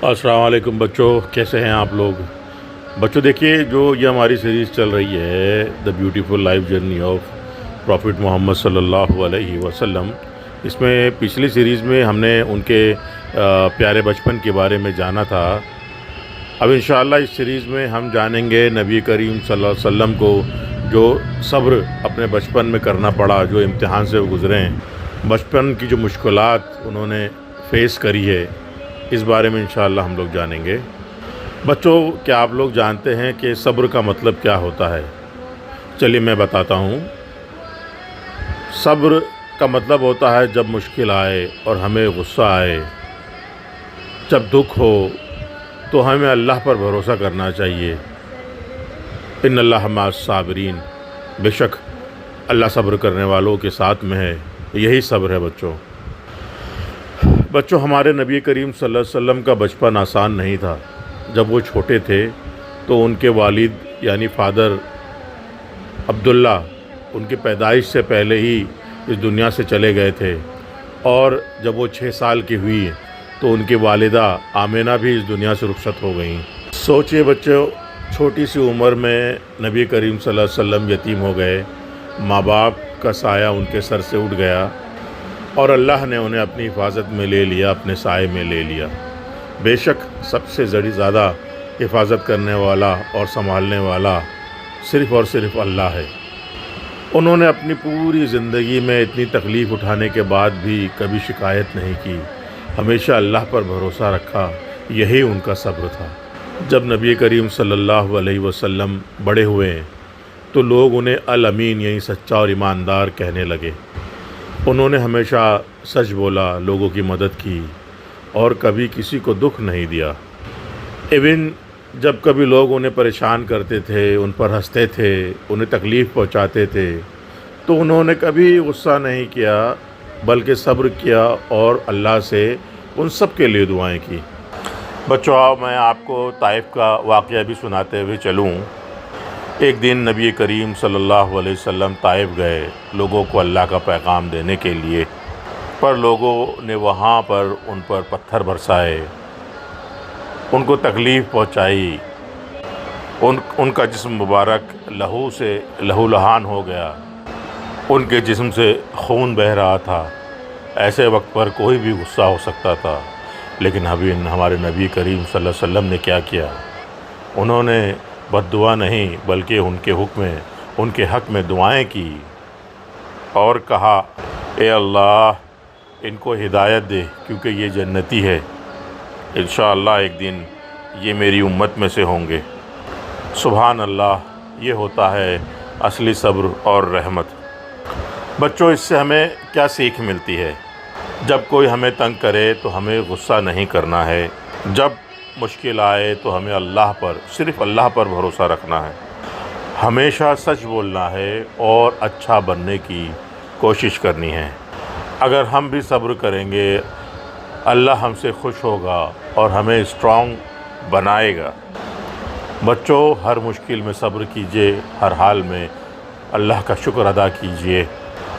السلام علیکم بچوں، کیسے ہیں آپ لوگ؟ بچوں دیکھیے، جو یہ ہماری سیریز چل رہی ہے the beautiful life journey of prophet Muhammad صلی اللہ علیہ وسلم، اس میں پچھلی سیریز میں ہم نے ان کے پیارے بچپن کے بارے میں جانا تھا۔ اب انشاءاللہ اس سیریز میں ہم جانیں گے نبی کریم صلی اللہ علیہ وسلم کو جو صبر اپنے بچپن میں کرنا پڑا، جو امتحان سے وہ گزرے ہیں، بچپن کی جو مشکلات انہوں نے فیس کری ہے، اس بارے میں انشاءاللہ ہم لوگ جانیں گے۔ بچوں، کیا آپ لوگ جانتے ہیں کہ صبر کا مطلب کیا ہوتا ہے؟ چلیے میں بتاتا ہوں۔ صبر کا مطلب ہوتا ہے جب مشکل آئے اور ہمیں غصہ آئے، جب دکھ ہو تو ہمیں اللہ پر بھروسہ کرنا چاہیے۔ ان اللہ مع الصابرین، بے شک اللہ صبر کرنے والوں کے ساتھ میں ہے۔ یہی صبر ہے بچوں، ہمارے نبی کریم صلی اللہ علیہ وسلم کا بچپن آسان نہیں تھا۔ جب وہ چھوٹے تھے تو ان کے والد یعنی فادر عبداللہ ان کی پیدائش سے پہلے ہی اس دنیا سے چلے گئے تھے، اور جب وہ 6 سال کی ہوئی تو ان کی والدہ آمینہ بھی اس دنیا سے رخصت ہو گئیں۔ سوچئے بچوں، چھوٹی سی عمر میں نبی کریم صلی اللہ علیہ وسلم یتیم ہو گئے، ماں باپ کا سایہ ان کے سر سے اٹھ گیا، اور اللہ نے انہیں اپنی حفاظت میں لے لیا، اپنے سائے میں لے لیا۔ بے شک سب سے زیادہ حفاظت کرنے والا اور سنبھالنے والا صرف اور صرف اللہ ہے۔ انہوں نے اپنی پوری زندگی میں اتنی تکلیف اٹھانے کے بعد بھی کبھی شکایت نہیں کی، ہمیشہ اللہ پر بھروسہ رکھا۔ یہی ان کا صبر تھا۔ جب نبی کریم صلی اللہ علیہ وسلم بڑے ہوئے تو لوگ انہیں الامین یعنی سچا اور ایماندار کہنے لگے۔ انہوں نے ہمیشہ سچ بولا، لوگوں کی مدد کی، اور کبھی کسی کو دکھ نہیں دیا۔ ایون جب کبھی لوگ انہیں پریشان کرتے تھے، ان پر ہنستے تھے، انہیں تکلیف پہنچاتے تھے، تو انہوں نے کبھی غصہ نہیں کیا، بلکہ صبر کیا اور اللہ سے ان سب کے لیے دعائیں کی۔ بچوں، آؤ میں آپ کو طائف کا واقعہ بھی سناتے ہوئے چلوں۔ ایک دن نبی کریم صلی اللہ علیہ وسلم طائف گئے لوگوں کو اللہ کا پیغام دینے کے لیے، پر لوگوں نے وہاں پر ان پر پتھر برسائے، ان کو تکلیف پہنچائی، ان کا جسم مبارک لہو سے لہو لہان ہو گیا، ان کے جسم سے خون بہہ رہا تھا۔ ایسے وقت پر کوئی بھی غصہ ہو سکتا تھا، لیکن ہمارے نبی کریم صلی اللہ علیہ وسلم نے کیا کیا؟ انہوں نے بد دعا نہیں بلکہ ان کے حق میں دعائیں کی، اور کہا اے اللہ ان کو ہدایت دے، کیونکہ یہ جنتی ہے، انشاءاللہ ایک دن یہ میری امت میں سے ہوں گے۔ سبحان اللہ، یہ ہوتا ہے اصلی صبر اور رحمت۔ بچوں، اس سے ہمیں کیا سیکھ ملتی ہے؟ جب کوئی ہمیں تنگ کرے تو ہمیں غصہ نہیں کرنا ہے، جب مشکل آئے تو ہمیں صرف اللہ پر بھروسہ رکھنا ہے، ہمیشہ سچ بولنا ہے اور اچھا بننے کی کوشش کرنی ہے۔ اگر ہم بھی صبر کریں گے، اللہ ہم سے خوش ہوگا اور ہمیں اسٹرانگ بنائے گا۔ بچوں، ہر مشکل میں صبر کیجئے، ہر حال میں اللہ کا شکر ادا کیجئے،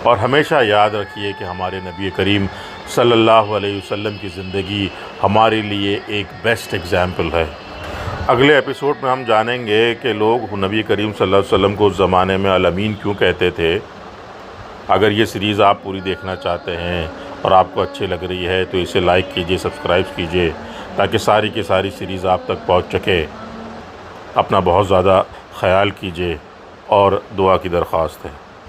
اور ہمیشہ یاد رکھیے کہ ہمارے نبی کریم صلی اللہ علیہ وسلم کی زندگی ہمارے لیے ایک بیسٹ ایگزامپل ہے۔ اگلے ایپیسوڈ میں ہم جانیں گے کہ لوگ نبی کریم صلی اللہ علیہ وسلم کو اس زمانے میں الامین کیوں کہتے تھے۔ اگر یہ سیریز آپ پوری دیکھنا چاہتے ہیں اور آپ کو اچھی لگ رہی ہے تو اسے لائک کیجئے، سبسکرائب کیجئے، تاکہ ساری کی ساری سیریز آپ تک پہنچ سکے۔ اپنا بہت زیادہ خیال کیجئے، اور دعا کی درخواست ہے۔